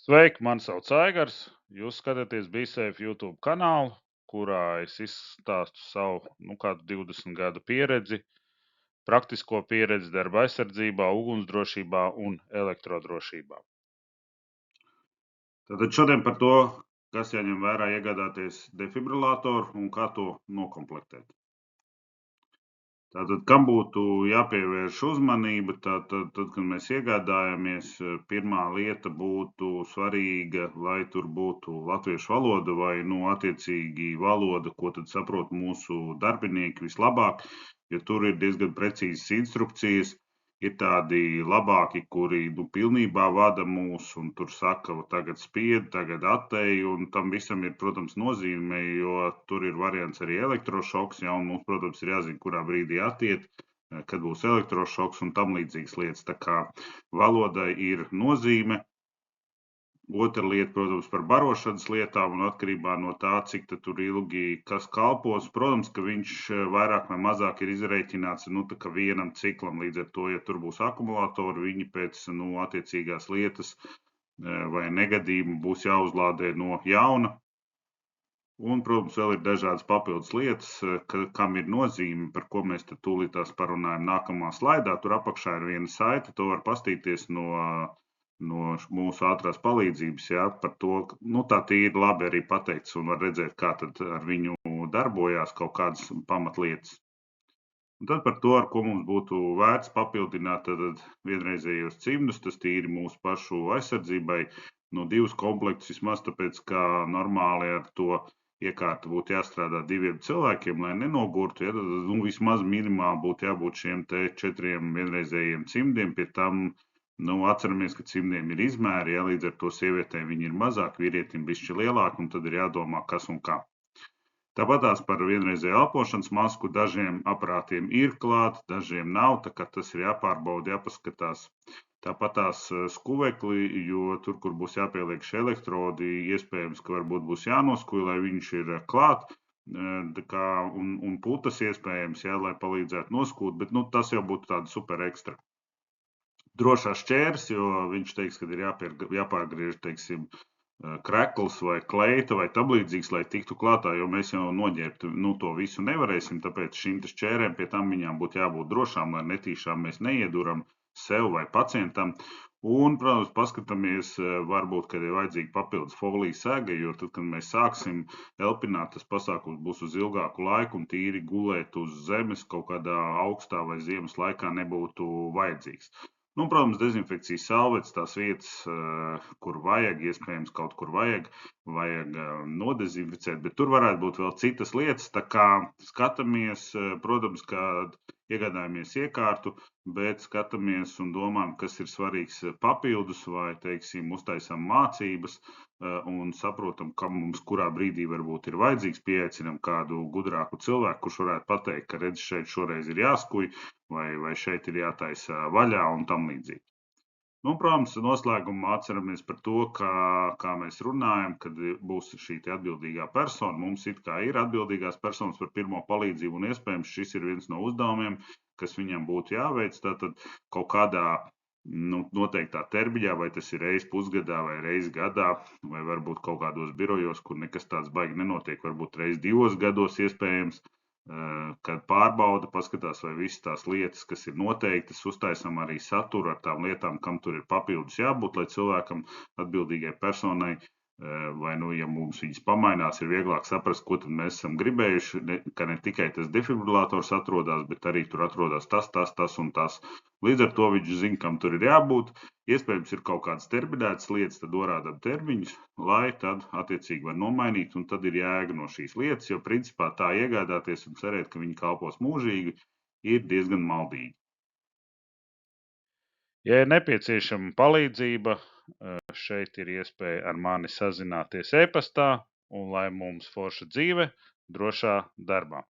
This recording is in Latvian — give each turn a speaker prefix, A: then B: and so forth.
A: Sveiki, mani sauc Aigars. Jūs skatāties BeSafe YouTube kanālu, kurā es izstāstu savu kādu 20 gadu pieredzi, praktisko pieredzi darba aizsardzībā, ugunsdrošībā un elektrodrošībā. Tātad šodien par to, kas jāņem vērā iegādāties defibrilatoru un kā to nokomplektēt. Tātad, kam būtu jāpievērš uzmanība, tad, kad mēs iegādājamies, pirmā lieta būtu svarīga, lai tur būtu latviešu valoda vai, attiecīgi valoda, ko tad saprot mūsu darbinieki vislabāk, jo tur ir diezgan precīzas instrukcijas. Ir tādi labāki, kuri pilnībā vada mūs un tur saka, tagad spied, tagad attēj, un tam visam ir, protams, nozīme, jo tur ir variants arī elektrošoks, ja, un mums, protams, ir jāzina, kurā brīdī attiet, kad būs elektrošoks un tam līdzīgas lietas. Tā kā valodai ir nozīme. Otra lieta, protams, par barošanas lietām un atkarībā no tā, cik tur ilgi kas kalpos. Protams, ka viņš vairāk vai mazāk ir izrēķināts tā kā vienam ciklam. Līdz ar to, ja tur būs akumulatori, viņi pēc attiecīgās lietas vai negadījuma būs jāuzlādē no jauna. Un, protams, vēl ir dažādas papildus lietas, kam ir nozīme, par ko mēs tad tūlītās parunājam nākamā slaidā. Tur apakšā ir viena saite, to var pastīties no mūsu ātrās palīdzības, jā, par to, tā tīri labi arī pateikts un var redzēt, kā tad ar viņu darbojās kaut kādas pamatlietas. Un tad par to, ar ko mums būtu vērts papildināt tad vienreizējos cimdus, tas tīri mūsu pašu aizsardzībai, 2 komplektus vismaz, tāpēc, kā normāli ar to iekārtu būtu jāstrādā 2 cilvēkiem, lai nenogurtu, ja, tad vismaz minimāli būtu jābūt šiem te 4 vienreizējiem cimdiem, pie tam atceramies, ka cimdiem ir izmēri, ja līdz ar to sievietēm viņi ir mazāk, vīrietim bišķi lielāki, un tad ir jādomā, kas un kā. Tāpatās par vienreizēju elpošanas masku dažiem aparātiem ir klāt, dažiem nav, tā kā tas ir jāpārbauda, jāpaskatās. Tāpatās skuvekli, jo tur, kur būs jāpieliek šie elektrodi, iespējams, ka varbūt būs jānoskuj, lai viņš ir klāt, un putas iespējams, ja, lai palīdzētu noskūt, bet tas jau būtu tāda super ekstra. Drošās šķērs, jo viņš teiks, ka ir jāpārgriež, teiksim, krekls vai kleita vai tam līdzīgs, lai tiktu klātā, jo mēs jau noģērbt to visu nevarēsim, tāpēc šīm šķērēm pie tam viņām būtu jābūt drošām, lai netīšām mēs neieduram sev vai pacientam. Un, protams, paskatāmies, varbūt, kad ir vajadzīga papildus folijas sega, jo tad, kad mēs sāksim elpināt, tas pasākums būs uz ilgāku laiku un tīri gulēt uz zemes kaut kādā augstā vai ziemas laikā nebūtu vajadzīgs. Protams, dezinfekcijas salvetes, tās vietas, kur vajag, iespējams, kaut kur vajag nodezinficēt, bet tur varētu būt vēl citas lietas, tā kā skatāmies, protams, kad iegādājamies iekārtu, bet skatāmies un domājam, kas ir svarīgs papildus vai, teiksim, uztaisam mācības un saprotam, kam mums kurā brīdī varbūt ir vajadzīgs, pieaicinam kādu gudrāku cilvēku, kurš varētu pateikt, ka redz, šeit šoreiz ir jāskuj vai šeit ir jātaisa vaļā un tam līdzīgi. Protams, noslēgumā atceramies par to, kā mēs runājam, kad būs šī atbildīgā persona. Mums it kā ir atbildīgās personas par pirmo palīdzību, un iespējams šis ir viens no uzdevumiem, kas viņam būtu jāveic. Tātad kaut kādā noteiktā termiņā, vai tas ir reiz pusgadā vai reiz gadā, vai varbūt kaut kādos birojos, kur nekas tāds baigi nenotiek, varbūt reiz 2 gados iespējams, kad pārbauda, paskatās, vai visas tās lietas, kas ir noteiktas, uztaisam arī saturu ar tām lietām, kam tur ir papildus jābūt, lai cilvēkam atbildīgai personai, vai, ja mums viņas pamainās, ir vieglāk saprast, ko tad mēs esam gribējuši, ka ne tikai tas defibrillators atrodas, bet arī tur atrodas tas un tas. Līdz ar to viņš zina, kam tur ir jābūt. Iespējams, ir kaut kādas terminētas lietas, tad norādām termiņus, lai tad attiecīgi var nomainīt, un tad ir jēga no šīs lietas, jo principā tā iegādāties un cerēt, ka viņi kalpos mūžīgi, ir diezgan maldīgi. Ja ir nepieciešama palīdzība, šeit ir iespēja ar mani sazināties e-pastā, un lai mums forša dzīve drošā darbā.